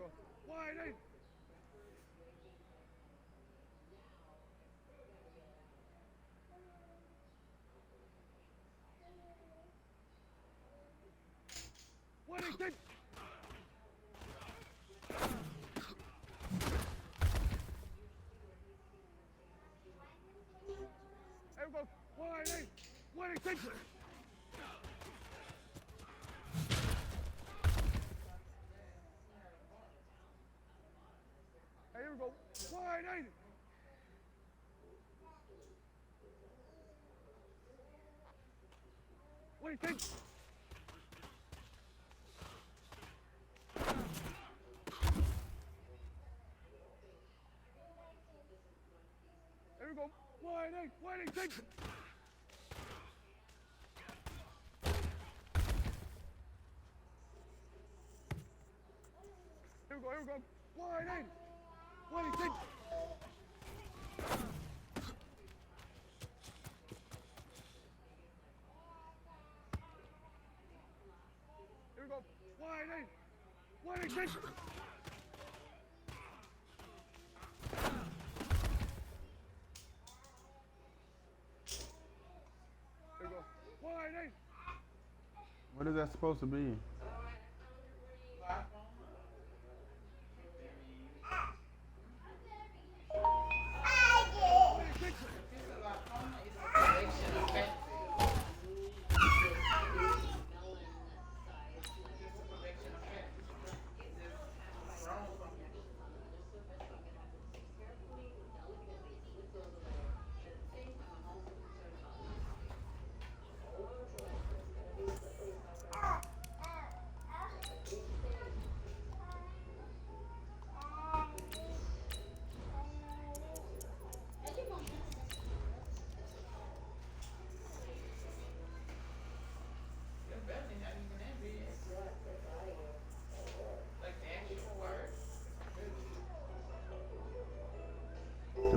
go. Wide eight. Wide eight. There we go. Wide eight. Wide eight. Here we go. Wide eight. Wait, take. There we go. Wide eight. Wide eight. Take. Here we go. Here we go. Wide eight. Wide eight. Take. Here we go. Wide eight. Wide eight. Take. There we go. Wide eight. What is that supposed to be?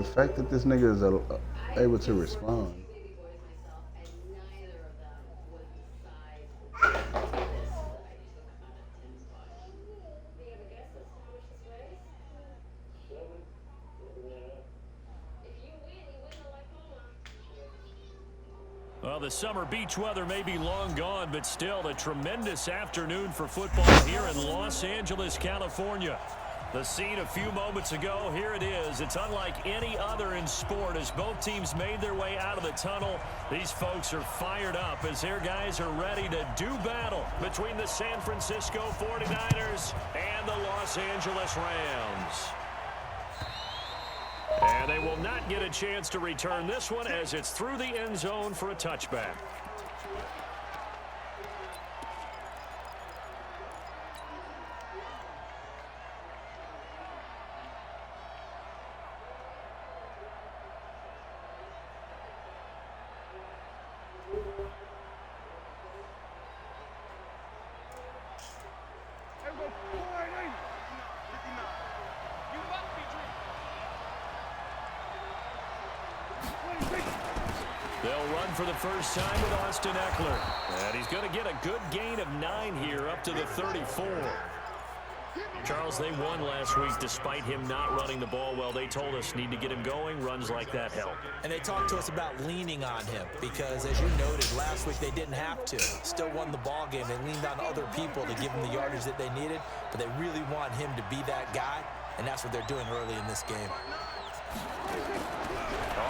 The fact that this nigga is able to respond. Well, the summer beach weather may be long gone, but still a tremendous afternoon for football here in Los Angeles, California. The scene a few moments ago, here it is. It's unlike any other in sport as both teams made their way out of the tunnel. These folks are fired up as their guys are ready to do battle between the San Francisco 49ers and the Los Angeles Rams. And they will not get a chance to return this one as it's through the end zone for a touchback. They'll run for the first time with Austin Eckler. And he's going to get a good gain of 9 here up to the 34. Charles, they won last week despite him not running the ball well. They told us need to get him going. Runs like that help. And they talked to us about leaning on him because, as you noted, last week they didn't have to. Still won the ball game. They leaned on other people to give them the yardage that they needed, but they really want him to be that guy, and that's what they're doing early in this game.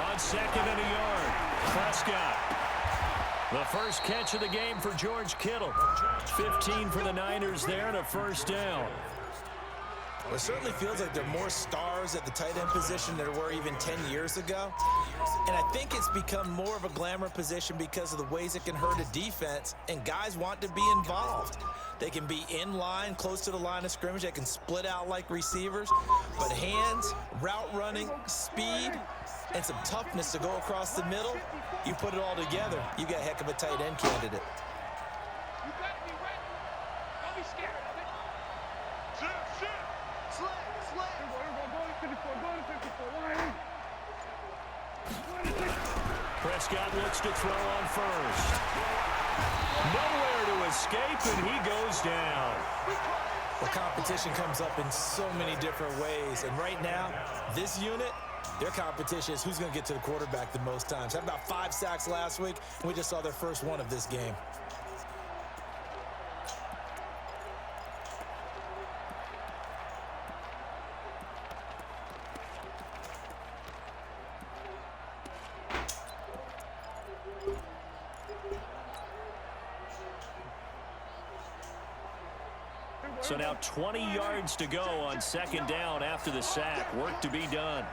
On second and a yard, Prescott. The first catch of the game for George Kittle. 15 for the Niners there and a first down. Well, it certainly feels like there are more stars at the tight end position than there were even 10 years ago. And I think it's become more of a glamour position because of the ways it can hurt a defense, and guys want to be involved. They can be in line, close to the line of scrimmage. They can split out like receivers. But hands, route running, speed, and some toughness to go across the middle, you put it all together, you got a heck of a tight end candidate. You got to be ready. Don't be scared of it. Shoot. Slay. Go to 54. Prescott looks to throw on first. Nowhere to escape, and he goes down. Well, competition comes up in so many different ways. And right now, this unit, their competition is who's going to get to the quarterback the most times. Had about 5 sacks last week. We just saw their first one of this game. So now 20 yards to go on second down after the sack. Work to be done.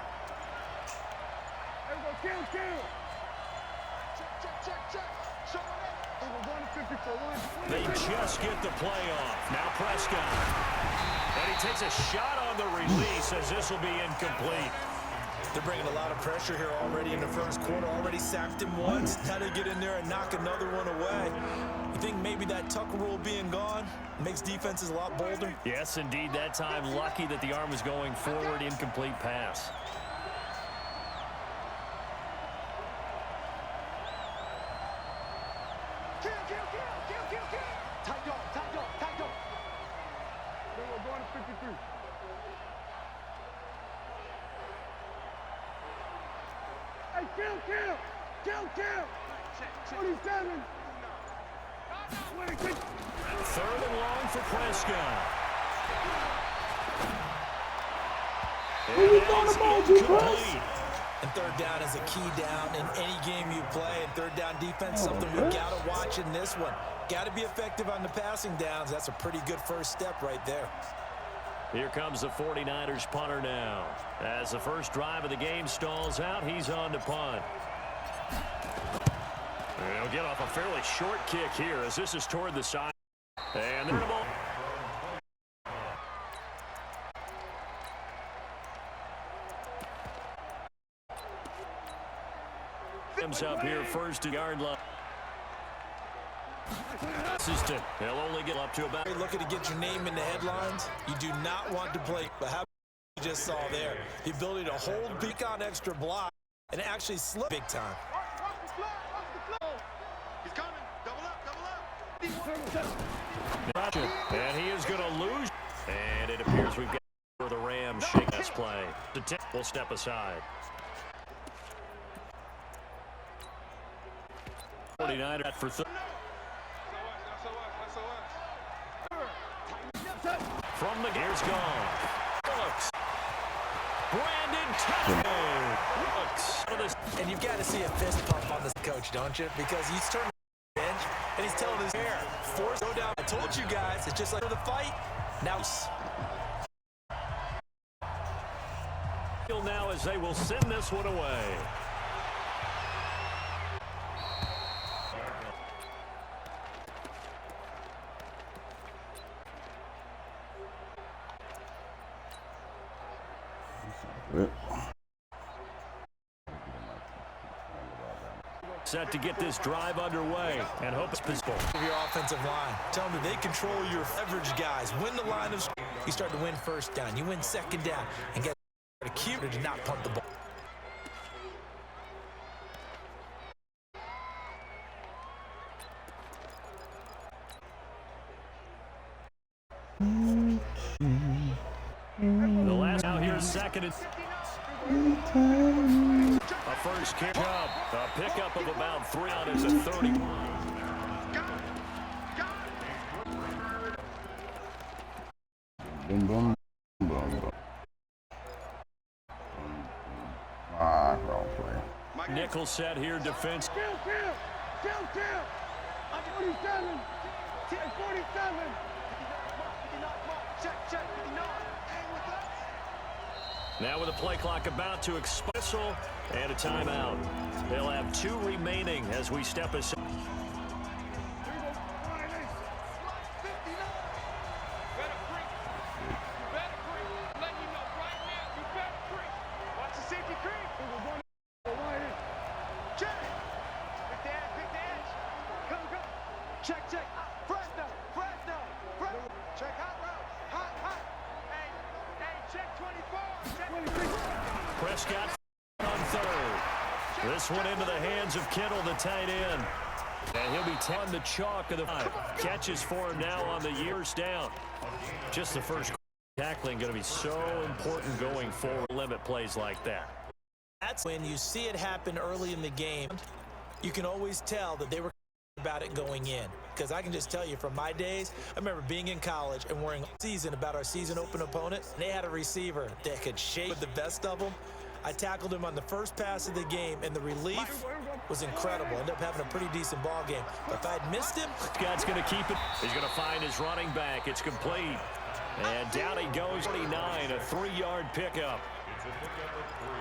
They just get the play off. Now Prescott. And he takes a shot on the release as this will be incomplete. They're bringing a lot of pressure here already in the first quarter. Already sacked him once. Now they get in there and knock another one away. You think maybe that Tucker rule being gone makes defenses a lot bolder? Yes, indeed. That time, lucky that the arm was going forward. Incomplete pass. We're going to 53. Hey, kill! 47. Third and long for Prescott. And incomplete. And third down is a key down in any game you play. And third down defense, something we got to watch in this one. Got to be effective on the passing downs. That's a pretty good first step right there. Here comes the 49ers punter now. As the first drive of the game stalls out, he's on to punt. He'll get off a fairly short kick here as this is toward the side. And they're the ball. Up here first to yard line. He'll only get up to about. Looking to get your name in the headlines. You do not want to play, but how you just saw there, the ability to hold big on extra block and actually slip big time. He's coming. Double up. And he is going to lose. And it appears we've got for the Rams shake this play. The tip will step aside. 49 for third. From the gears gone. Looks. Brandon Tucker. And you've got to see a fist pump on this coach, don't you? Because he's turning the bench and he's telling his hair, force go down. I told you guys, it's just like the fight. Now as they will send this one away. Set to get this drive underway and hope it's peaceful. Your offensive line. Tell them that they control your leverage guys. Win the line of you start to win first down. You win second down and get a keeper to not punt the ball. The last out here second and a first kick up. A pickup of about 3 out is a 30. Boom, boom, boom, boom. Wrong play. Nickel set here, defense. Kill. 47. 47. Check. Now with the play clock about to expire and a timeout. They'll have 2 remaining as we step aside. Prescott on third. This one into the hands of Kittle, the tight end. And he'll be on the chalk of the catches for him now on the years down. Just the first tackling going to be so important going forward. Limit plays like that. That's when you see it happen early in the game. You can always tell that they were about it going in. Because I can just tell you from my days, I remember being in college and worrying all season about our season open opponent. And they had a receiver that could shake the best of them. I tackled him on the first pass of the game, and the relief was incredible. Ended up having a pretty decent ball game. But if I had missed him, Scott's going to keep it. He's going to find his running back. It's complete. And down he goes, 49, a 3-yard pickup. It's a pickup of 3.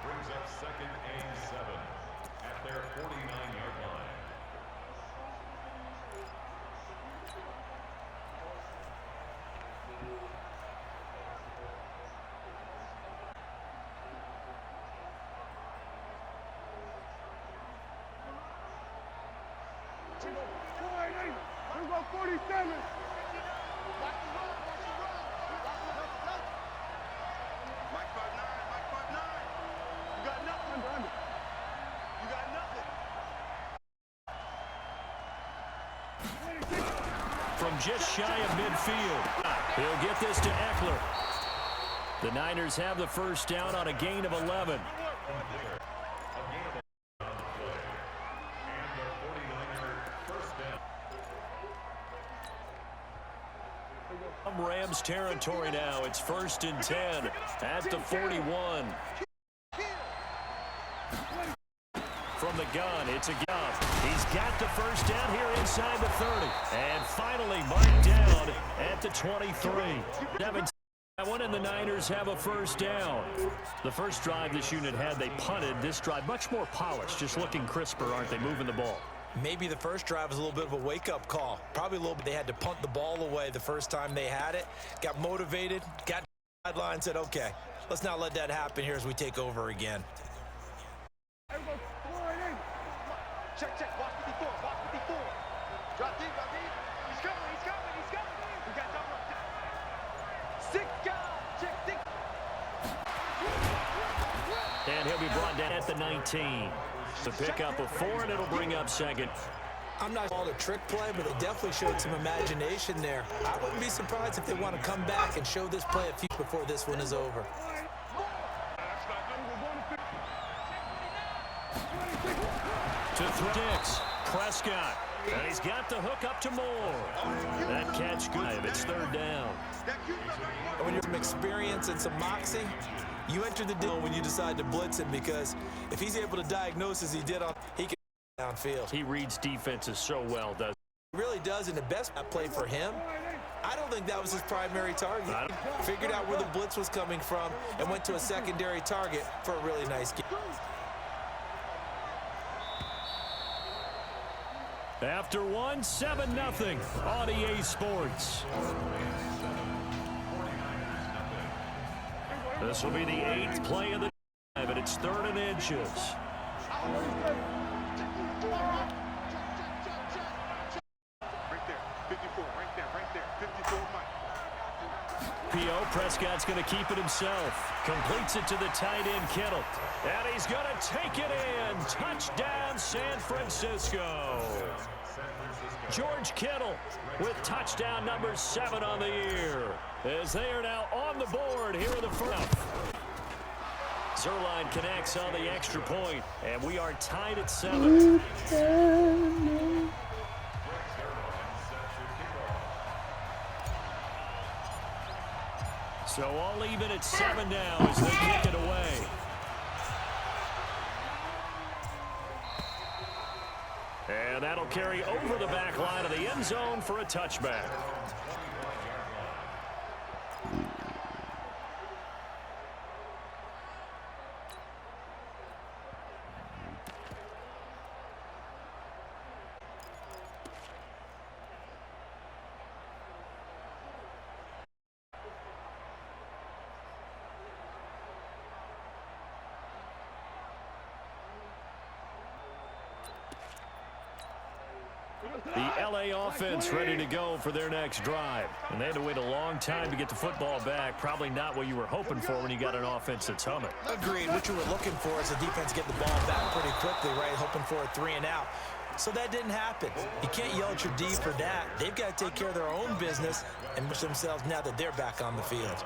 Brings up 2nd and 7 at their 49-yard line. We've got 47. From just shy of midfield. He'll get this to Eckler. The Niners have the first down on a gain of 11. Rams territory now. It's 1st and 10 at the 41. From the gun, it's a gun. He's got the first down here inside the 30. And finally marked down at the 23. That one, and the Niners have a first down. The first drive this unit had, they punted. This drive, much more polished, just looking crisper, aren't they, moving the ball? maybe the first drive was a little bit of a wake-up call. Probably a little bit. They had to punt the ball away the first time they had it. Got motivated, got to the sideline, said, okay, let's not let that happen here as we take over again. Check, check. Watch 54. Watch 54. Drop deep, drop deep. He's coming, he's coming, he's coming. We got double up. Sick guy. Check, sick. And he'll be brought down at the 19. The pickup of 4, and it'll bring up second. I'm not called a trick play, but they definitely showed some imagination there. I wouldn't be surprised if they want to come back and show this play a few before this one is over. To throw Dix, Prescott, and he's got the hook up to Moore. That catch good. It's third down. When you're some experience and some moxie, you enter the deal when you decide to blitz him, because if he's able to diagnose as he did on, he can downfield. He reads defenses so well, doesn't He really does, and the best play for him, I don't think that was his primary target. Figured out where the blitz was coming from and went to a secondary target for a really nice game. After one, 7-0 on EA Sports. This will be the 8th play of the drive, and it's 3rd and inches. Right there. 54. Right there. 54, Mike. P.O. Prescott's going to keep it himself. Completes it to the tight end, Kittle. And he's going to take it in. Touchdown, San Francisco. George Kittle with touchdown number 7 on the year, as they are now on the board here in the first. Zerline connects on the extra point, and we are tied at 7. So all even at 7 now as they kick it away. And that'll carry over the back line of the end zone for a touchback. The LA offense ready to go for their next drive. And they had to wait a long time to get the football back. Probably not what you were hoping for when you got an offense that's humming. Agreed. What you were looking for is the defense get the ball back pretty quickly, right? Hoping for a 3 and out. So that didn't happen. You can't yell at your D for that. They've got to take care of their own business and push themselves now that they're back on the field.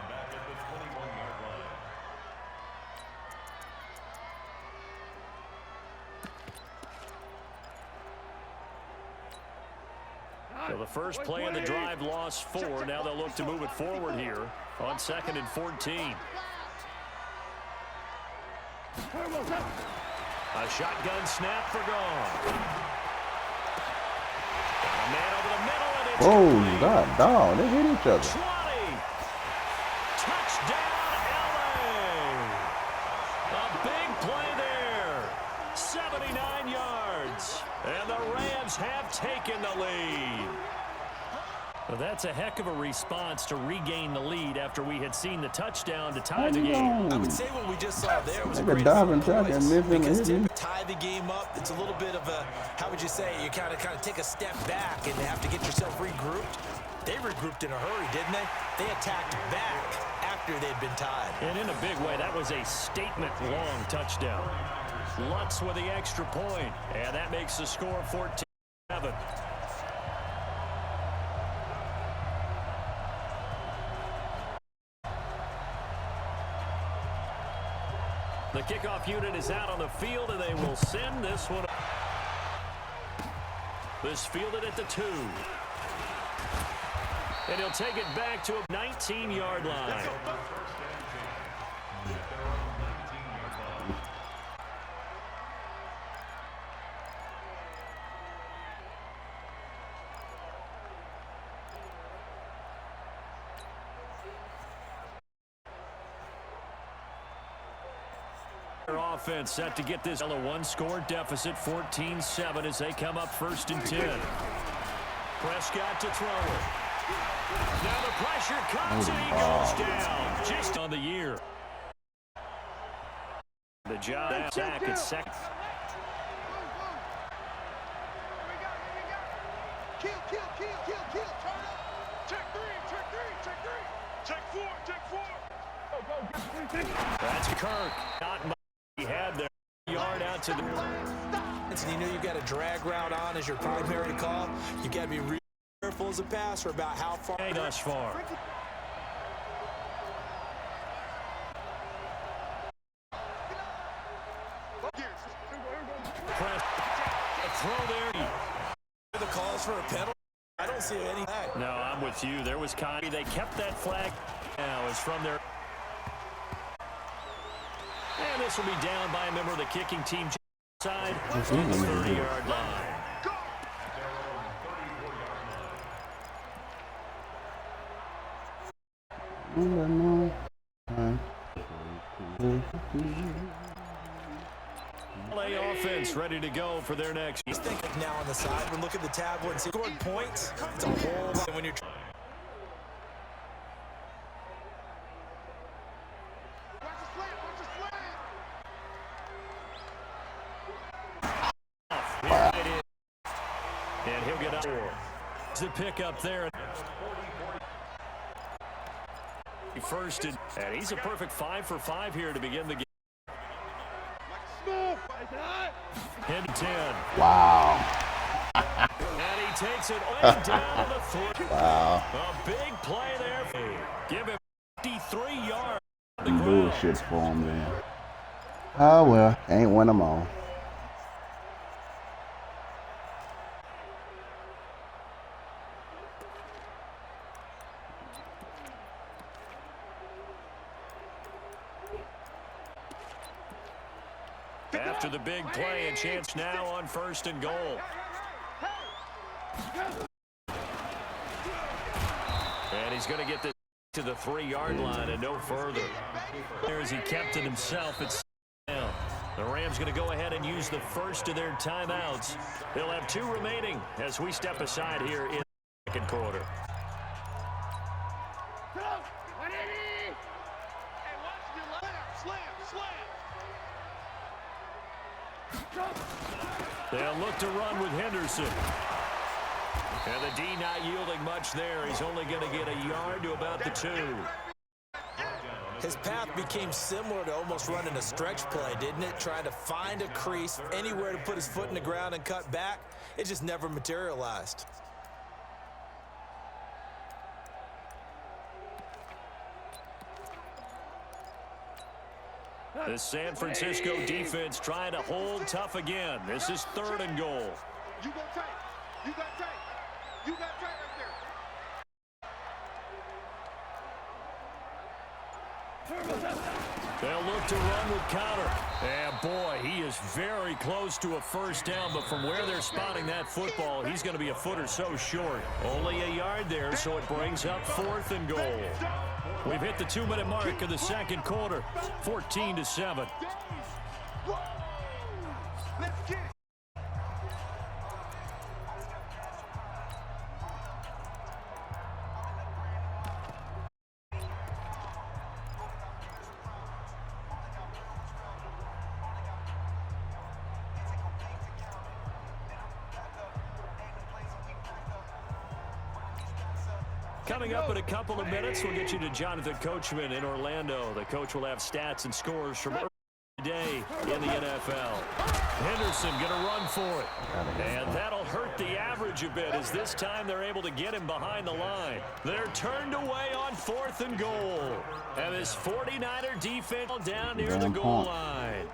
So the first play of the drive lost 4. Now they'll look to move it forward here on 2nd and 14. A shotgun snap for gone. Got a man over the middle, and it's Oh, God, dog. They hit each other. 20. Touchdown, LA. A big play there. 79 yards. And the Rams have taken the lead. Well, that's a heck of a response to regain the lead after we had seen the touchdown to tie the game. I would say what we just saw there was a Like a great diving choice, tackle and miss him and because hit to him. tie the game up, it's a little bit of a, how would you say, you kind of take a step back and you have to get yourself regrouped. They regrouped in a hurry, didn't they? They attacked back after they'd been tied. And in a big way, that was a statement-long touchdown. Lutz with the extra point, and that makes the score 14-7. The kickoff unit is out on the field, and they will send this one. This fielded at the 2. And he'll take it back to a 19-yard line. Offense set to get this a one-score deficit, 14-7 as they come up 1st and 10. Prescott to throw it. Now the pressure comes and he goes down just on the year. The job back at second. Kill. Turn up. Check 3. Check 4. That's Kirk. Not much he had there. Yard out to the. And you know you've got a drag route on as your primary call. You've got to be real careful as a passer about how far. Thus far. Press. A throw there. The calls for a penalty. I don't see any flag. No, I'm with you. There was Connie. They kept that flag. Now is from their. And this will be down by a member of the kicking team side on the 30-yard line. LA offense ready to go for their next. He's thinking now on the side. We'll look at the tablet and see scored points. It's a whole lot when you're. And he'll get up. The pick up there. First and he's a perfect 5 for 5 here to begin the game. Hit 10. Wow. And he takes it all down the 3. Wow. A big play there. Give him 53 yards. Bullshit for him, man. Oh, well. Ain't win them all. After the big play, a chance now on 1st and goal. And he's going to get this to the 3-yard line and no further. There as he kept it himself. It's down. The Rams going to go ahead and use the first of their timeouts. They'll have 2 remaining as we step aside here in the 2nd quarter. They'll look to run with Henderson. And the D not yielding much there. He's only going to get a yard to about the 2. His path became similar to almost running a stretch play, didn't it? Trying to find a crease, anywhere to put his foot in the ground and cut back. it just never materialized. The San Francisco defense trying to hold tough again. This is 3rd and goal. You go tight. You got tight. You got tight right there. They'll look to run with counter. And boy, he is very close to a first down, but from where they're spotting that football, he's going to be a foot or so short. Only a yard there, so it brings up 4th and goal. We've hit the 2-minute mark of the second quarter, 14-7. Let's get it. Coming up in a couple of minutes, we'll get you to Jonathan Coachman in Orlando. The coach will have stats and scores from every day in the NFL. Henderson going to run for it. And that'll hurt the average a bit as this time they're able to get him behind the line. They're turned away on 4th and goal. And this 49er defense down near the goal line.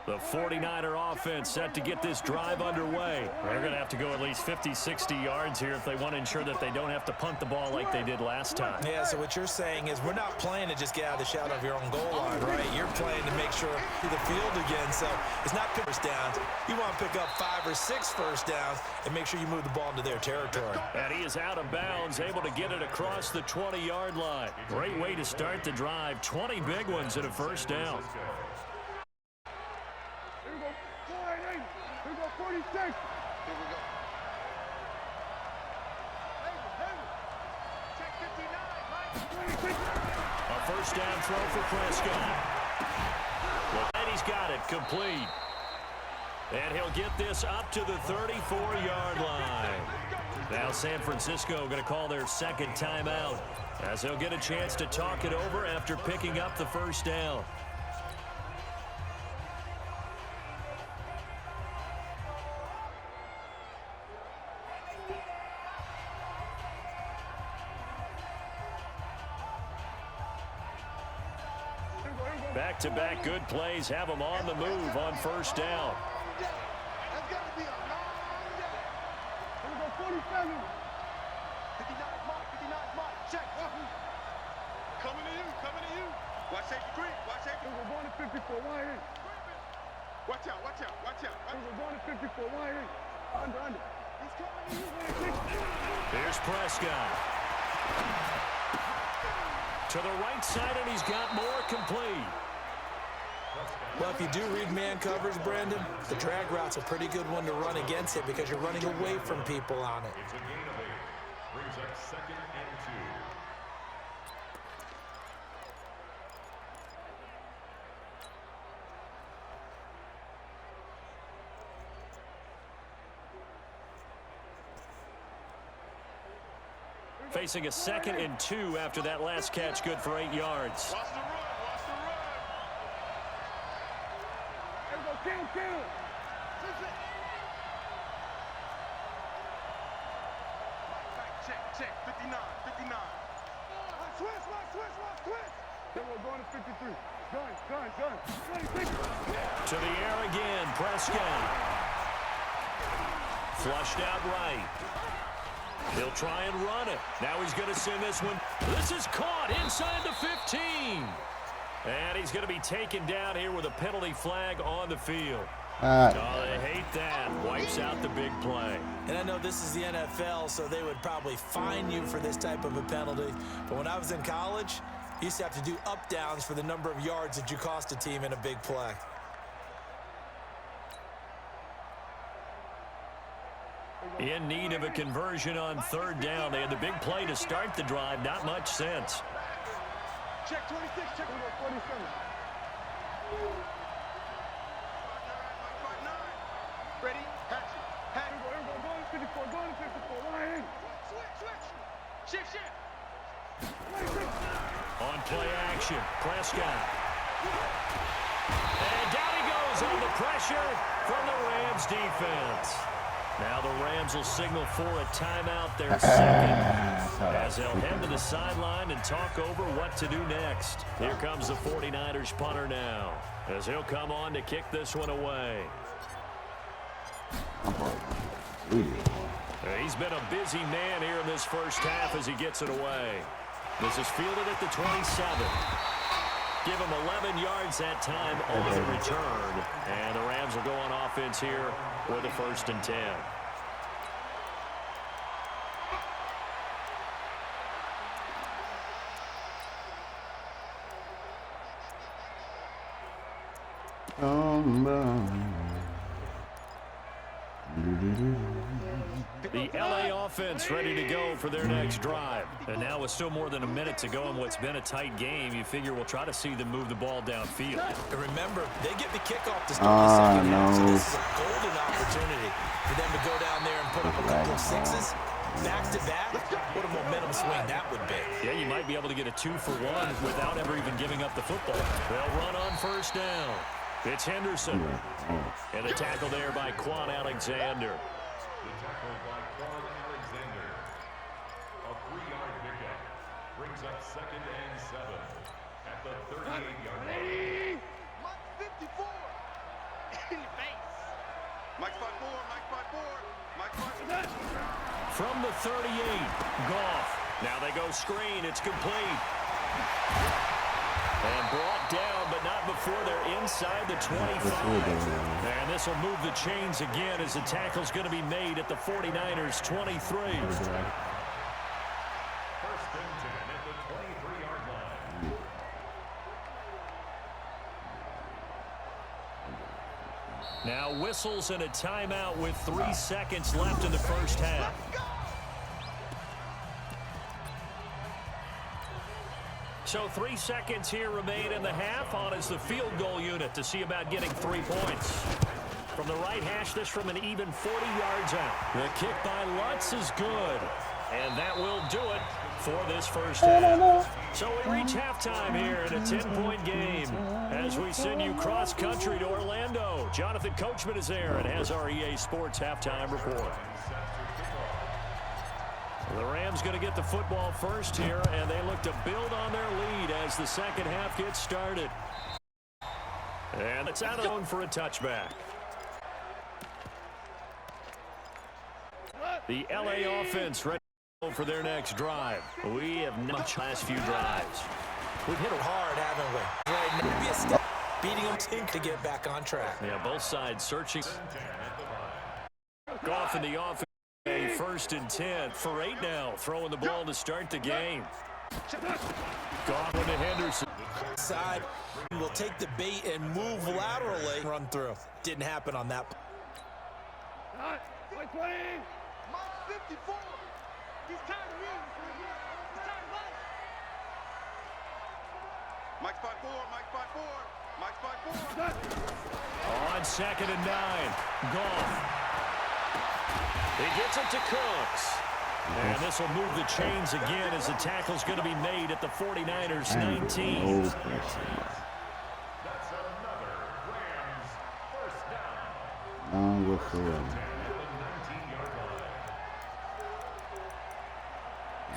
The 49er offense set to get this drive underway. They're going to have to go at least 50, 60 yards here if they want to ensure that they don't have to punt the ball like they did last time. Yeah, so what you're saying is we're not playing to just get out of the shadow of your own goal line, right? You're playing to make sure to the field again. So it's not first downs. You want to pick up 5 or 6 first downs and make sure you move the ball into their territory. And he is out of bounds, able to get it across the 20-yard line. Great way to start the drive. 20 big ones at a first down. 46. Here we go. Check 59, Mike. A first down throw for Prescott. And he's got it complete. And he'll get this up to the 34-yard line. Now San Francisco going to call their second timeout as they'll get a chance to talk it over after picking up the first down. Back-to-back good plays have them on the move on first down. That's got to be a long day. Here we go, 47. 59 Mike, 59 Mike. Check. Coming to you, coming to you. Watch safety green, watch safety. We're going to 54, wide in. Watch out, watch out, watch out. We're going to 54, wide in. Under. He's coming to you. Here's Prescott. To the right side, and he's got more complete. Well, if you do read man coverage, Brandon, the drag route's a pretty good one to run against it because you're running away from people on it. It's a gain of 8. Brings up 2nd and 2. Facing a 2nd and 2 after that last catch, good for 8 yards. Watch the run, watch the run. Here we go, kill. Check, 59. Switch. Then we're going to 53. Gun. To the air again, Prescott. Flushed out right. He'll try and run it. Now he's going to send this one. This is caught inside the 15. And he's going to be taken down here with a penalty flag on the field. Oh, they hate that. Wipes out the big play. And I know this is the NFL, so they would probably fine you for this type of a penalty. But when I was in college, you used to have to do up-downs for the number of yards that you cost a team in a big play. In need of a conversion on 3rd down. They had the big play to start the drive. Not much sense. Check 26, check 47. Ready? Hatch. Here we go, going to 54, line. Switch. Shift. On play action, Prescott. And down he falls under pressure from the Rams defense. Now the Rams will signal for a timeout, their second, as they'll head to the sideline and talk over what to do next. Here comes the 49ers punter now, as he'll come on to kick this one away. He's been a busy man here in this first half as he gets it away. This is fielded at the 27. Give him 11 yards that time on the return. And the Rams will go on offense here with a 1st and 10. The LA offense ready to go for their next drive. And now with still more than a minute to go in what's been a tight game, you figure we'll try to see them move the ball downfield. And remember, they get the kickoff to start the second half, so this is a golden opportunity for them to go down there and put up a couple of sixes. Back-to-back, what a momentum swing that would be. Yeah, you might be able to get a 2-for-1 without ever even giving up the football. They'll run on 1st down. It's Henderson. And the tackle there by Quan Alexander. The tackle by Quan Alexander. A 3-yard pickup brings up 2nd and 7 at the 38-yard line. Mike 54. In the face. Mike 54. Mike 54. Mike 54. From the 38, Goff. Now they go screen. It's complete. And brought down, but not before they're inside the 25. And this will move the chains again as the tackle's going to be made at the 49ers' 23. 1st and 10 at the 23-yard line. Now whistles and a timeout with 3 seconds left in the first half. So 3 seconds here remain in the half. On is the field goal unit to see about getting 3 points. From the right hash, this from an even 40 yards out. The kick by Lutz is good. And that will do it for this first half. So we reach halftime here in a 10-point game as we send you cross-country to Orlando. Jonathan Coachman is there and has our EA Sports halftime report. The Rams going to get the football first here, and they look to build on their lead as the second half gets started. And it's out of zone for a touchback. The LA offense ready for their next drive. We have not much last few drives. We've hit it hard, haven't we? Right now, be a step, beating them to get back on track. Yeah, both sides searching. Goff in the offense. A 1st and 10 for 8 now, throwing the ball to start the game. Godwin to Henderson. Side will take the bait and move laterally. Run through. Didn't happen on that. Mike 54. He's tired of me. He's tired of us. Mike 54. Mike 54. Mike 54. On 2nd and 9, Goff. He gets it to Cooks. And this will move the chains again as the tackle's going to be made at the 49ers' 19. That's another Rams 1st down. Good for him.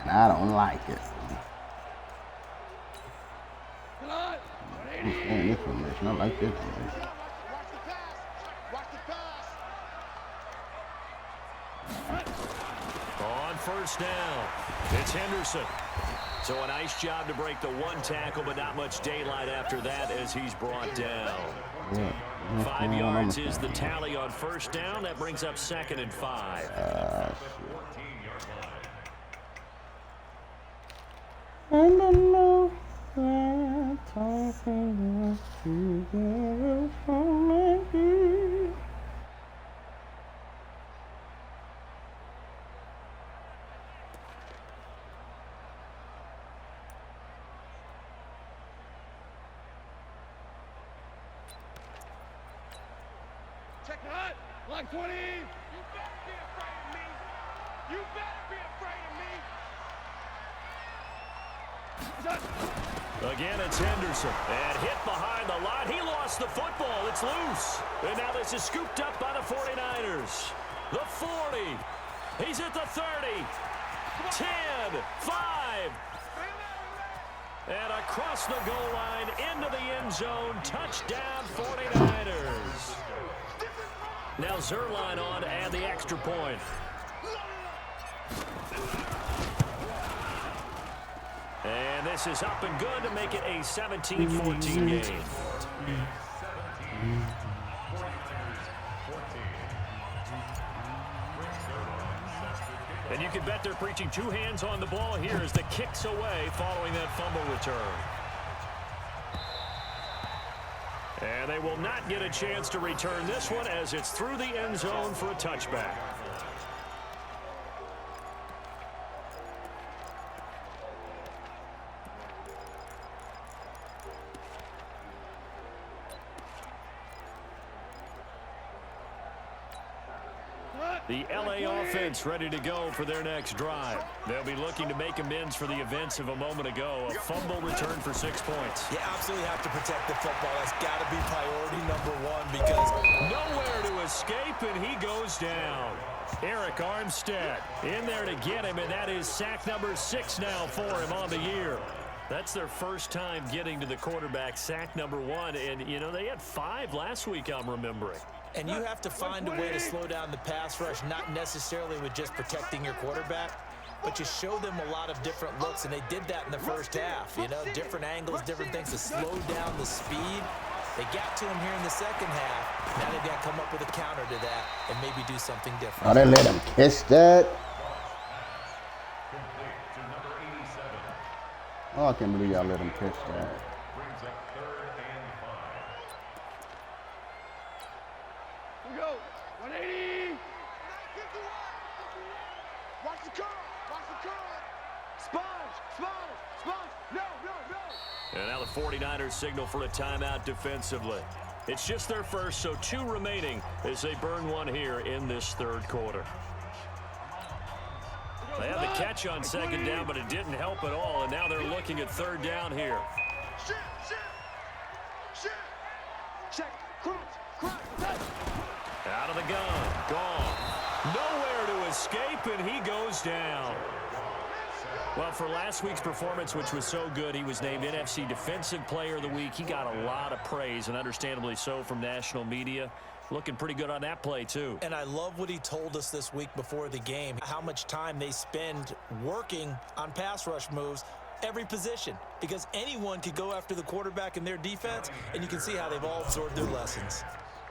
And I don't like it. Man, this formation, I like this formation. Watch the pass. Watch the pass. On 1st down, it's Henderson. So a nice job to break the 1 tackle, but not much daylight after that as he's brought down. 5 yards is the tally on 1st down. That brings up 2nd and 5. I don't know where talking together from me. Check it out. Like 20. You better be afraid of me. You better be afraid of me. Again, it's Henderson. And hit behind the line. He lost the football. It's loose. And now this is scooped up by the 49ers. The 40. He's at the 30. 10. 5. And across the goal line into the end zone. Touchdown 49ers. Now Zerline on to add the extra point. And this is up and good to make it a 17-14 game. And you can bet they're preaching two hands on the ball here as the kick's away following that fumble return. And they will not get a chance to return this one as it's through the end zone for a touchback. The LA offense ready to go for their next drive. They'll be looking to make amends for the events of a moment ago. A fumble return for 6 points. You absolutely have to protect the football. That's got to be priority number one because nowhere to escape, and he goes down. Eric Armstead in there to get him, and that is sack number 6 now for him on the year. That's their first time getting to the quarterback, sack number 1. And, you know, they had 5 last week, I'm remembering. And you have to find a way to slow down the pass rush, not necessarily with just protecting your quarterback, but you show them a lot of different looks, and they did that in the first half. You know, different angles, different things to slow down the speed. They got to him here in the second half. Now they've got to come up with a counter to that and maybe do something different. Oh, they let him catch that. Oh, I can't believe y'all let him catch that. We go. 180. Watch the curl. Watch the curl. Sponge. No. And now the 49ers signal for a timeout defensively. It's just their first, so 2 remaining as they burn one here in this third quarter. They had the catch on second down, but it didn't help at all, and now they're looking at third down here. Check. Crunch. Out of the gun. Gone. Nowhere to escape, and he goes down. Well, for last week's performance, which was so good, he was named NFC Defensive Player of the Week. He got a lot of praise, and understandably so, from national media. Looking pretty good on that play, too. And I love what he told us this week before the game, how much time they spend working on pass rush moves, every position, because anyone could go after the quarterback in their defense, and you can see how they've all absorbed their lessons.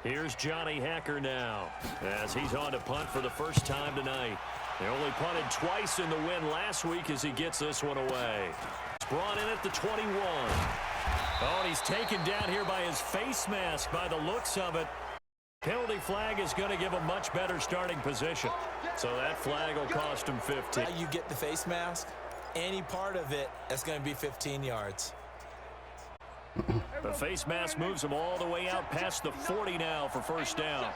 Here's Johnny Hacker now, as he's on to punt for the first time tonight. They only punted twice in the win last week as he gets this one away. It's brought in at the 21. Oh, and he's taken down here by his face mask by the looks of it. Penalty flag is going to give a much better starting position. So that flag will cost him 15. You get the face mask, any part of it, that's going to be 15 yards. The face mask moves him all the way out past the 40 now for first down.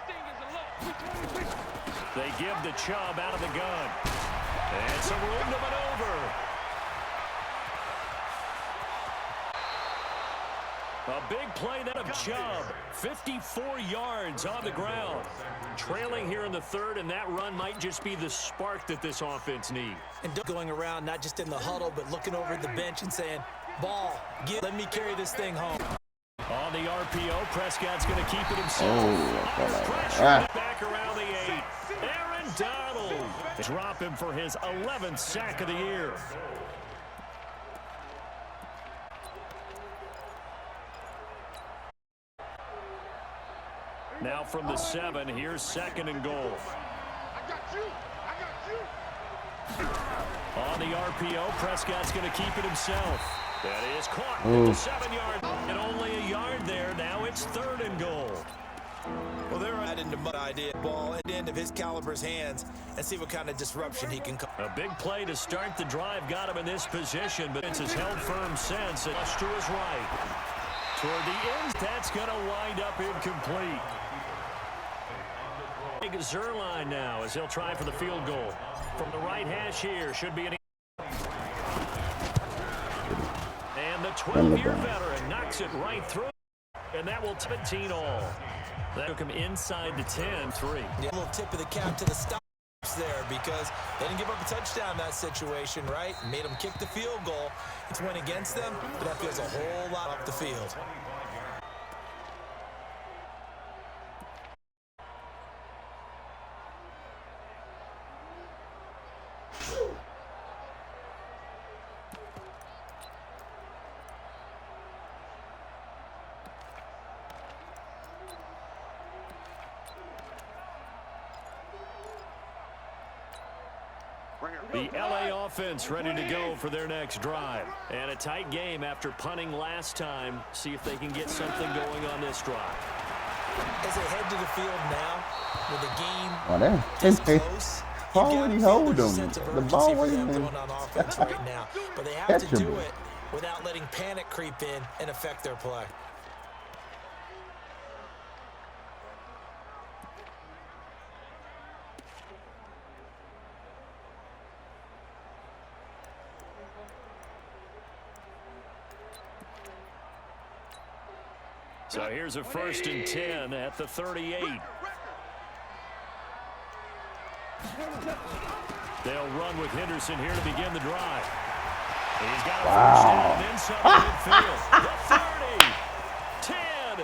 They give the Chubb out of the gun. And some room to maneuver. A big play then of Chubb. 54 yards on the ground. Trailing here in the third, and that run might just be the spark that this offense needs. And going around, not just in the huddle, but looking over at the bench and saying, ball, let me carry this thing home. On the RPO, Prescott's going to keep it himself. Back around the 8. Aaron Donald. Drop him for his 11th sack of the year. Now from the 7, here's second and goal. I got you. On the RPO, Prescott's going to keep it himself. That is caught at the 7-yard. And only a yard there. Now it's third and goal. Well, they're right into mud idea. Ball at the end of his caliber's hands and see what kind of disruption he can cause. A big play to start the drive got him in this position, but it's held firm since. And to his right. Toward the end, that's going to wind up incomplete. Big Zerline now as he'll try for the field goal. From the right hash here, should be an the And 12-year LeBron. veteran knocks it right through. And that will 17 all. That took him inside the 10-3. Yeah, a little tip of the cap to the stops there because they didn't give up a touchdown in that situation, right? Made them kick the field goal. It's went against them, but that feels a whole lot up the field. The LA offense ready to go for their next drive. And a tight game after punting last time. See if they can get something going on this drive. As they head to the field now, with the game Well, this close, ball wouldn't hold them. sense of The ball urgency for them wouldn't going on offense right now. But they have to catch do him. it without letting panic creep in and affect their play. So here's a 1st and 10 at the 38. They'll run with Henderson here to begin the drive. He's got a first down inside midfield. The 30, 10, 4,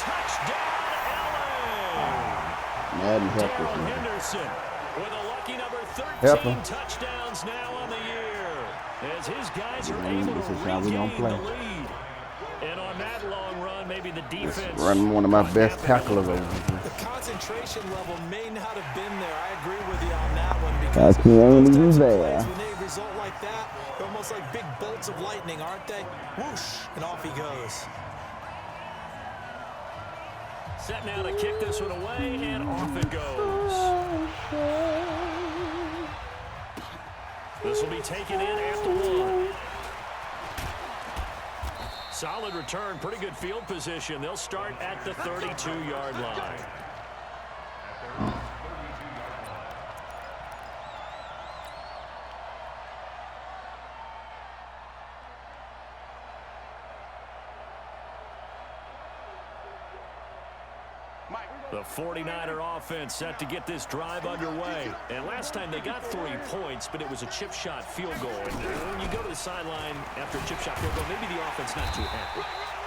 touchdown, LA. Madden help this Darrell man. Henderson with a lucky number Help 13 him. touchdowns now on the year. As his guys are Man, able this to is how we gonna regain play. the lead. And on that long run, maybe the defense. Running one of my best tacklers over here. The concentration level may not have been there. I agree with you on that one because That's the only those types of there. plays, when they result like that, they're almost like big bolts of lightning, aren't they? Whoosh, and off he goes. Set now to kick this one away, and off it goes. This will be taken in at the 1. Solid return, pretty good field position. They'll start at the 32-yard line. The 49er offense set to get this drive underway. And last time they got 3 points, but it was a chip shot field goal. And when you go to the sideline after a chip shot field goal, maybe the offense not too happy.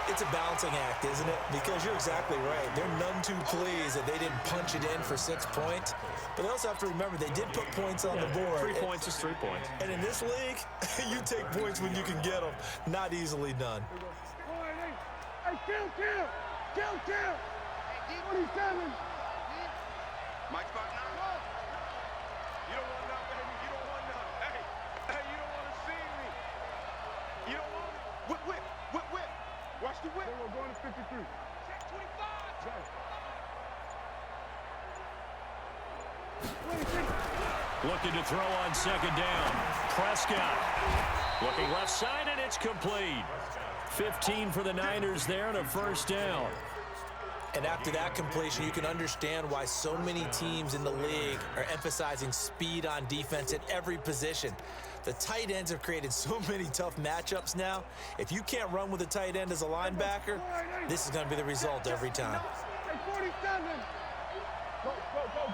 It's a balancing act, isn't it? Because you're exactly right. They're none too pleased that they didn't punch it in for 6 points. But they also have to remember they did put points on the board. 3 points is 3 points. And in this league, you take points when you can get them. Not easily done. Hey, kill! 27. Mike spot now. You don't want none, baby. You don't want none. Hey, you don't want to see me. You don't want it. Whip. Watch the whip. We're going to 53. Check 25. Looking to throw on 2nd down. Prescott looking left side, and it's complete. 15 for the Niners there, and a 1st down. And after that completion, you can understand why so many teams in the league are emphasizing speed on defense at every position. The tight ends have created so many tough matchups now. If you can't run with a tight end as a linebacker, this is going to be the result every time. Hey, 47. Go.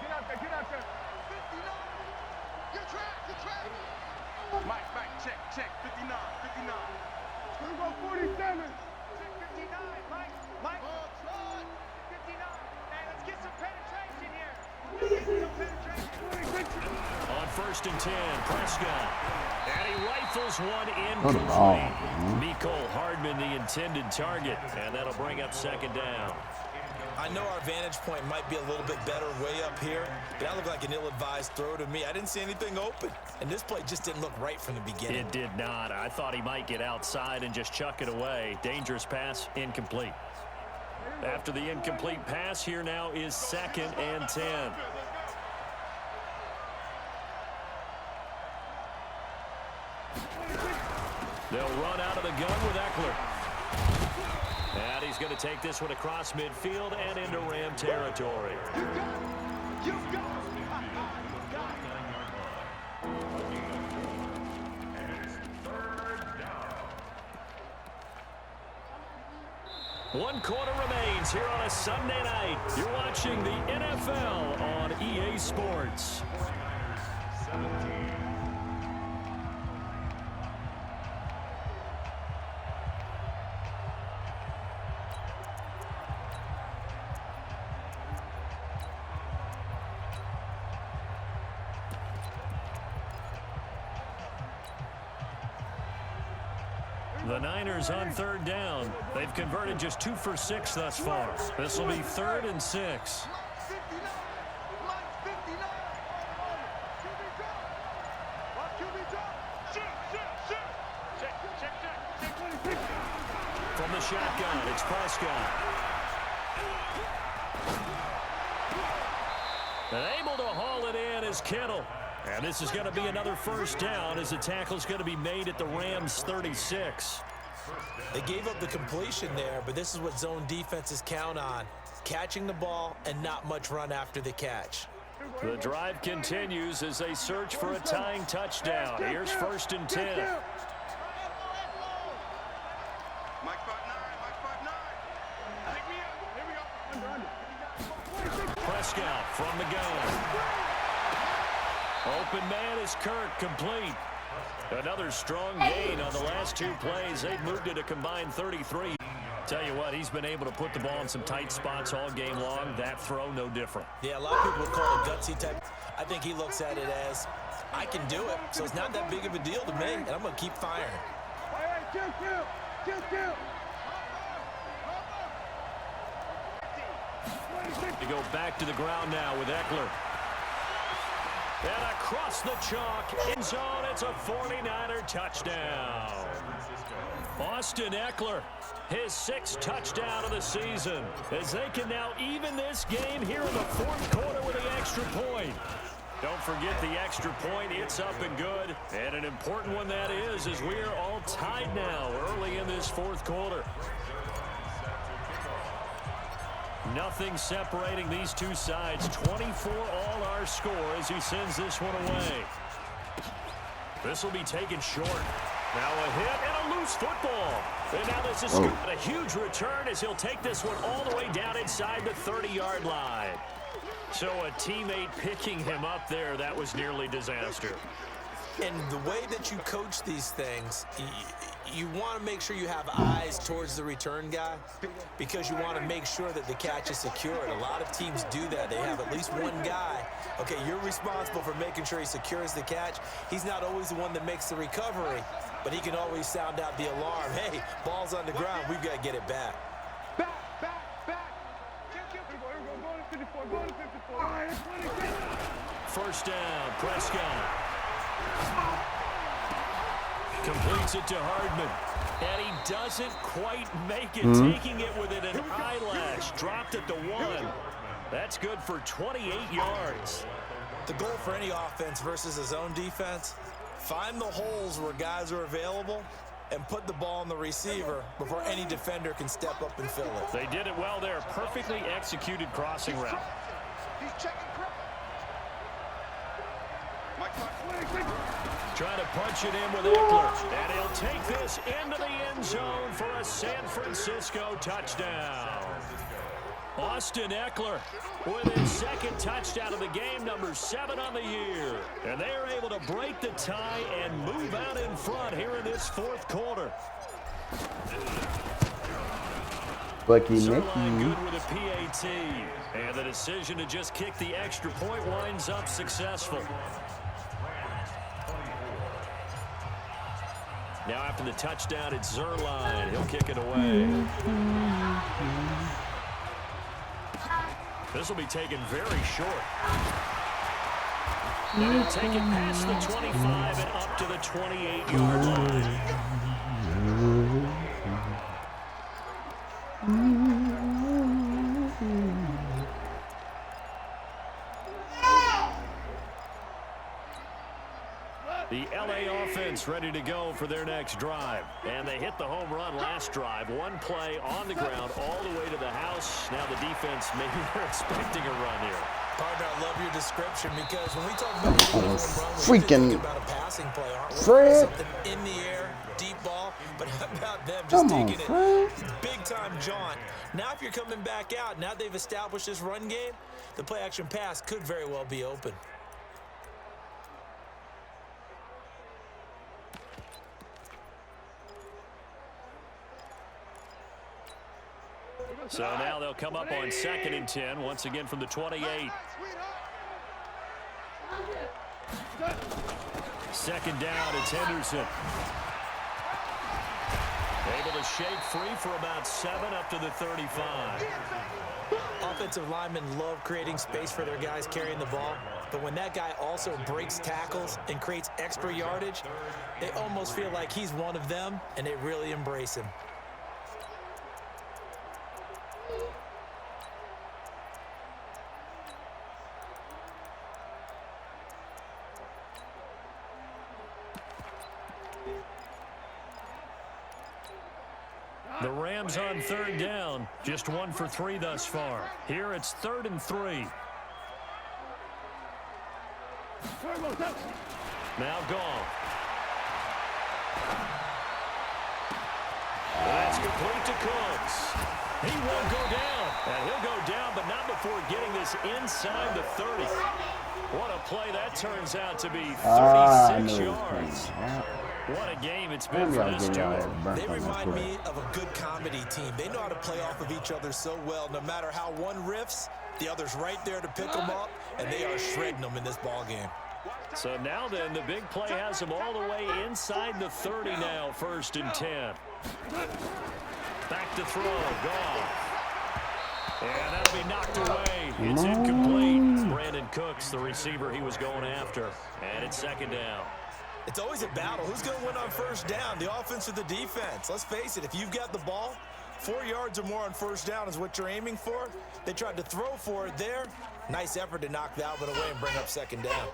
Get out there. 59. You're trapped. Mike, check. 59. We're going to go 47. Check 59, Mike. 59. Hey, let's get some penetration here. On 1st and 10, Prescott. And he rifles one Good ball, man. incomplete. Mecole Hardman, the intended target. And that'll bring up 2nd down. I know our vantage point might be a little bit better way up here, but that looked like an ill-advised throw to me. I didn't see anything open, and this play just didn't look right from the beginning. It did not. I thought he might get outside and just chuck it away. Dangerous pass, incomplete. After the incomplete pass, here now is 2nd and 10. They'll run out of the gun with Eckler. And he's going to take this one across midfield and into Ram territory. You got 1 quarter remains here on a Sunday night. You're watching the NFL on EA Sports. 17. The Niners on 3rd down. They've converted just 2 for 6 thus far. This will be 3rd and 6. From the shotgun, it's Prescott. And able to haul it in is Kittle. And this is going to be another 1st down as the tackle is going to be made at the Rams' 36. They gave up the completion there, but this is what zone defenses count on. Catching the ball and not much run after the catch. The drive continues as they search for a tying touchdown. Here's 1st and 10. Mike 5-9, Mike 5-9. Pick me up. Here we go. Prescott from the gun. Open man is Kirk, complete. Another strong gain on the last 2 plays. They've moved it a combined 33. Tell you what, he's been able to put the ball in some tight spots all game long. That throw, no different. Yeah, a lot of people call it gutsy type. I think he looks at it as, I can do it, so it's not that big of a deal to me, and I'm going to keep firing. To go back to the ground now with Eckler. And across the chalk, end zone, it's a 49er touchdown. Austin Eckler, his 6th touchdown of the season, as they can now even this game here in the 4th quarter with the extra point. Don't forget the extra point, it's up and good. And an important one that is, as we are all tied now early in this 4th quarter. Nothing separating these two sides. 24 all our score as he sends this one away. This will be taken short. Now a hit and a loose football. And now this is a huge return as he'll take this one all the way down inside the 30-yard line. So a teammate picking him up there, that was nearly disaster. And the way that you coach these things, you want to make sure you have eyes towards the return guy because you want to make sure that the catch is secured. A lot of teams do that. They have at least one guy. Okay, you're responsible for making sure he secures the catch. He's not always the one that makes the recovery, but he can always sound out the alarm. Hey, ball's on the ground. We've got to get it back. Back. 1st down, Prescott. Completes it to Hardman. And he doesn't quite make it, taking it within an eyelash. Dropped it to 1. That's good for 28 yards. The goal for any offense versus a zone defense, find the holes where guys are available and put the ball on the receiver before any defender can step up and fill it. They did it well there. Perfectly executed crossing route. He's checking. Trying to punch it in with Eckler. And he'll take this into the end zone for a San Francisco touchdown. Austin Eckler with his 2nd touchdown of the game, number 7 on the year. And they are able to break the tie and move out in front here in this 4th quarter. Bucky Zerline Nicky. good with a PAT. And the decision to just kick the extra point winds up successful. Now after the touchdown, it's Zerline. He'll kick it away. This will be taken very short. And he'll take it past the 25 and up to the 28-yard line. The LA offense ready to go for their next drive. And they hit the home run last drive. 1 play on the ground all the way to the house. Now the defense, maybe they're expecting a run here. Partner, I love your description because when we talk about a home run, freaking about a passing play, aren't we? Fred. Something in the air, deep ball. But how about them just Come on, taking Fred. it big-time jaunt? Now if you're coming back out, now they've established this run game, the play-action pass could very well be open. So now they'll come up on 2nd and 10, once again from the 28. 2nd down, it's Henderson. Able to shake free for about 7 up to the 35. Offensive linemen love creating space for their guys carrying the ball, but when that guy also breaks tackles and creates extra yardage, they almost feel like he's one of them, and they really embrace him. The Rams on 3rd down, just 1 for 3 thus far. Here it's 3rd and 3. Now Goff. That's complete to Cooks. He won't go down. And he'll go down, but not before getting this inside the 30. What a play that turns out to be, 36 yards. What a game it's been for this duo. They remind me of a good comedy team. They know how to play off of each other so well. No matter how one riffs, the other's right there to pick them up, and they are shredding them in this ball game. So now then, the big play has them all the way inside the 30 now, 1st and 10. Back to throw, Goff. And that'll be knocked away. It's incomplete. Brandon Cooks, the receiver he was going after. And it's 2nd down. It's always a battle. Who's going to win on 1st down, the offense or the defense? Let's face it, if you've got the ball, 4 yards or more on 1st down is what you're aiming for. They tried to throw for it there. Nice effort to knock that one away and bring up 2nd down.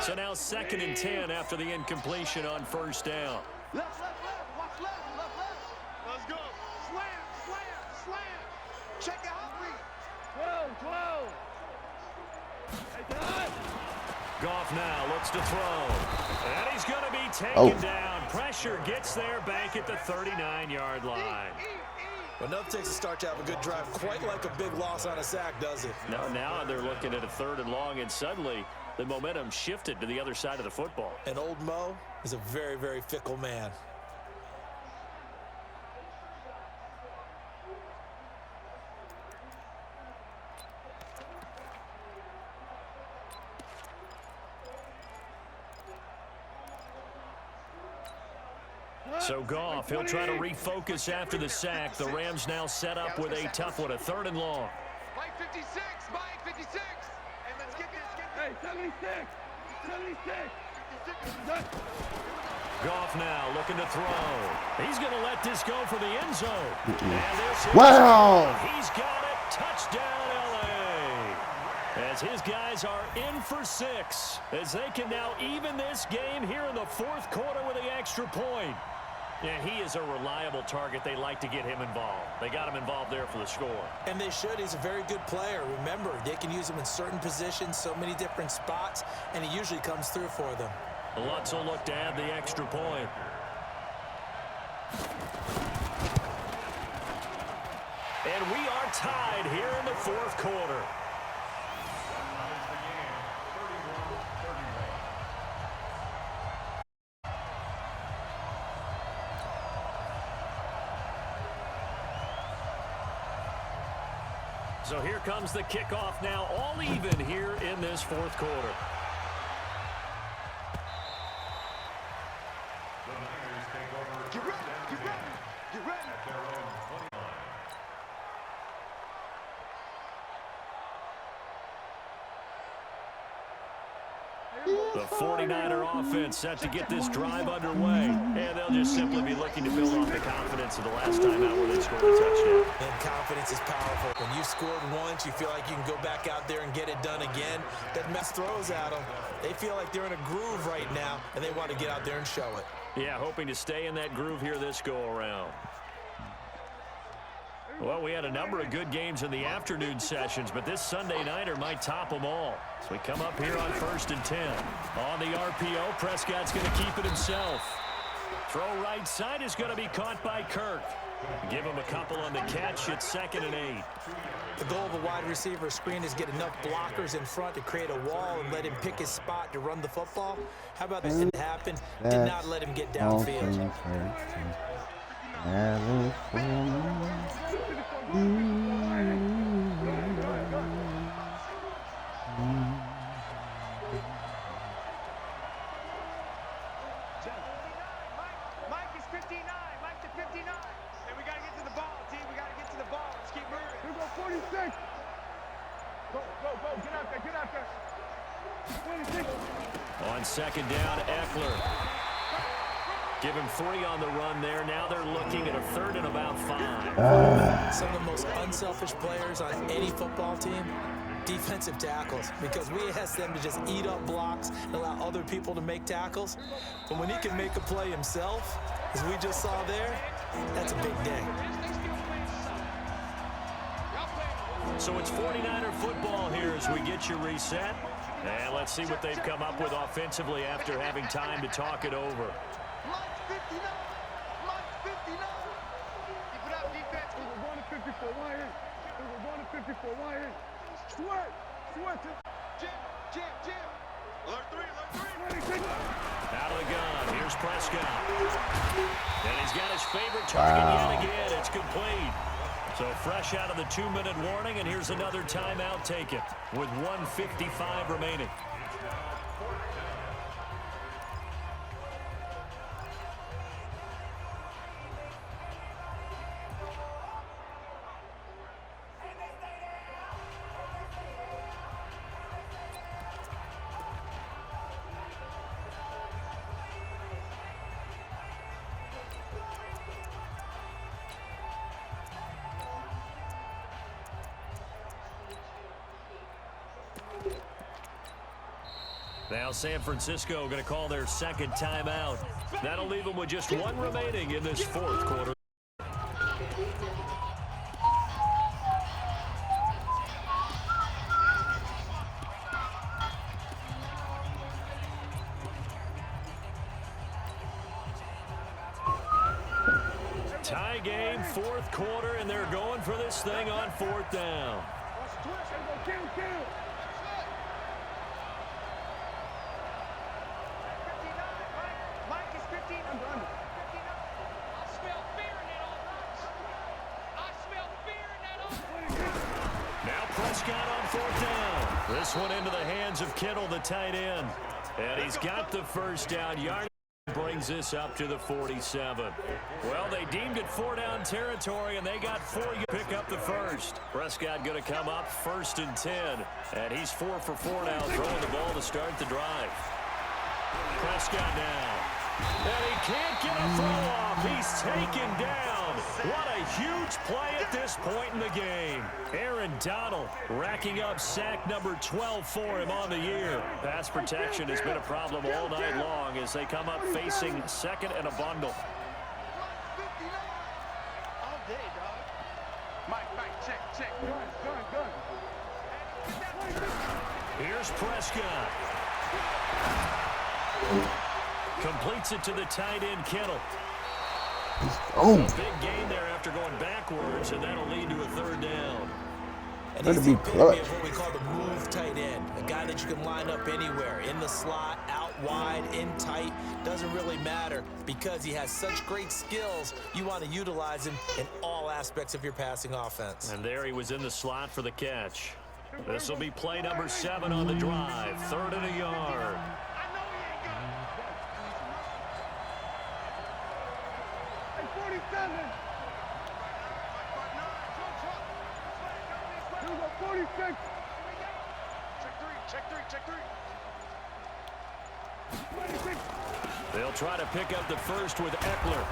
So now 2nd and 10 after the incompletion on 1st down. Left, watch left. Let's go. Slam. Check it out, please. 12. Goff now looks to throw. And he's going to be taken down. Pressure gets there back at the 39-yard line. Well, enough takes a start to have a good drive. Quite like a big loss on a sack, does it? No, now they're looking at a 3rd and long, and suddenly the momentum shifted to the other side of the football. And old Mo is a very, very fickle man. So Goff, he'll try to refocus after the sack. The Rams now set up with a tough one, a 3rd and long. Mike 56. And let's get this. Hey, 76. Goff now looking to throw. He's going to let this go for the end zone. And this Wow. He's got it. Touchdown, L.A. As his guys are in for 6. As they can now even this game here in the 4th quarter with the extra point. Yeah, he is a reliable target. They like to get him involved. They got him involved there for the score. And they should. He's a very good player. Remember, they can use him in certain positions, so many different spots, and he usually comes through for them. Lutz will look to add the extra point. And we are tied here in the 4th quarter. So here comes the kickoff now, all even here in this 4th quarter. The Niners take over. Get ready. At their own 20 line. The 49er offense set to get this drive underway. And they'll just simply be looking to build off the confidence of the last time out where they scored a touchdown. And confidence is powerful. When you scored once, you feel like you can go back out there and get it done again. That mess throws at them. They feel like they're in a groove right now, and they want to get out there and show it. Yeah, hoping to stay in that groove here this go-around. Well, we had a number of good games in the afternoon sessions, but this Sunday nighter might top them all. So we come up here on 1st and 10. On the RPO, Prescott's going to keep it himself. Throw right side is going to be caught by Kirk. Give him a couple on the catch. It's 2nd and 8. The goal of a wide receiver screen is get enough blockers in front to create a wall and let him pick his spot to run the football. How about that didn't happen? Did not let him get downfield. Mike is 59. Mike to 59. And we got to get to the ball, team. We got to get to the ball. Let's keep moving. Here we go, 46. Go. Get out there. 26. On 2nd down, Eckler. Give him 3 on the run there. Now they're looking at a 3rd and about 5. Some of the most unselfish players on any football team, defensive tackles, because we ask them to just eat up blocks and allow other people to make tackles. But when he can make a play himself, as we just saw there, that's a big day. So it's 49er football here as we get you reset. And let's see what they've come up with offensively after having time to talk it over. Mike's 59. Mike's 59. Keep it up, defense. We were 1 to 54 wire. We were 1 to 54 wire. Sweat. Jim. Alert 3. Out of the gun. Here's Prescott. And he's got his favorite target yet again. It's complete. So fresh out of the 2-minute warning, and here's another timeout taken with 1:55 remaining. Now San Francisco going to call their 2nd timeout. That'll leave them with just 1 remaining in this 4th quarter. Tie game, 4th quarter, and they're going for this thing on 4th down. Prescott on 4th down. This one into the hands of Kittle, the tight end. And he's got the 1st down. Yard brings this up to the 47. Well, they deemed it 4-down territory, and they got 4. You pick up the 1st. Prescott going to come up 1st and 10. And he's 4 for 4 now, throwing the ball to start the drive. Prescott now. And he can't get a throw off. He's taken down. What a huge play at this point in the game. Aaron Donald racking up sack number 12 for him on the year. Pass protection has been a problem all night long as they come up facing 2nd and a bundle. All day, dog. Mike, check. Here's Prescott. Completes it to the tight end, Kittle. Oh. A big gain there after going backwards, and that'll lead to a 3rd down. And he's the epitome of what we call the move tight end. A guy that you can line up anywhere, in the slot, out wide, in tight. Doesn't really matter because he has such great skills. You want to utilize him in all aspects of your passing offense. And there he was in the slot for the catch. This will be play number 7 on the drive. 3rd and a yard. Check three. They'll try to pick up the 1st with Eckler.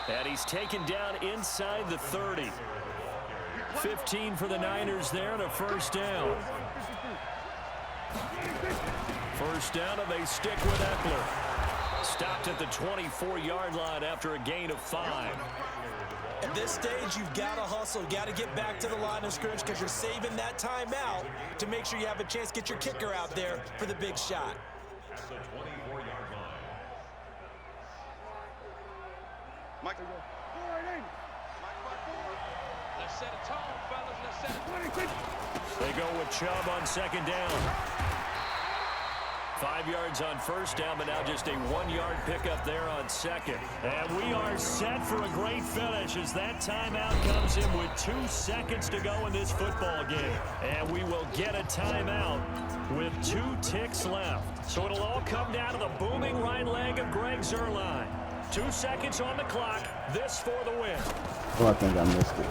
And he's taken down inside the 30. 15 for the Niners there and a 1st down. 1st down, and they stick with Eckler. stopped at the 24-yard line after a gain of 5. At this stage, you've got to hustle, got to get back to the line of scrimmage because you're saving that timeout to make sure you have a chance to get your kicker out there for the big shot. At the 24-yard line. Michael. Let's set a tone, fellas. Let's set a They go with Chubb on second down. 5 yards on first down, but now just a 1-yard pickup there on second. And we are set for a great finish as that timeout comes in with 2 seconds to go in this football game. And we will get a timeout with 2 ticks left. So it'll all come down to the booming right leg of Greg Zuerlein. 2 seconds on the clock. This for the win. Oh, I think I missed it.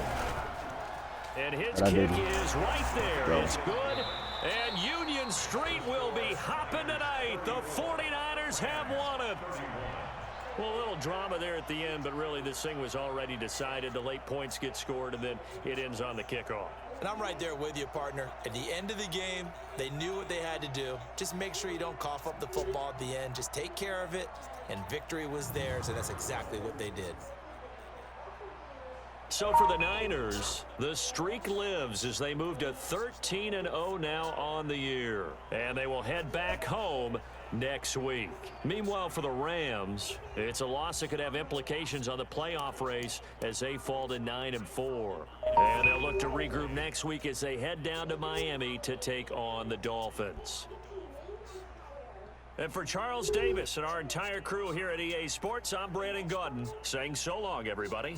And his But I kick didn't. is right there. Go. It's good. And Union Street will be hopping tonight. The 49ers have won it. Well, a little drama there at the end, but really this thing was already decided. The late points get scored, and then it ends on the kickoff. And I'm right there with you, partner. At the end of the game, they knew what they had to do. Just make sure you don't cough up the football at the end. Just take care of it, and victory was theirs, and that's exactly what they did. So for the Niners, the streak lives as they move to 13-0 now on the year. And they will head back home next week. Meanwhile, for the Rams, it's a loss that could have implications on the playoff race as they fall to 9-4. And they'll look to regroup next week as they head down to Miami to take on the Dolphins. And for Charles Davis and our entire crew here at EA Sports, I'm Brandon Gaudin saying so long, everybody.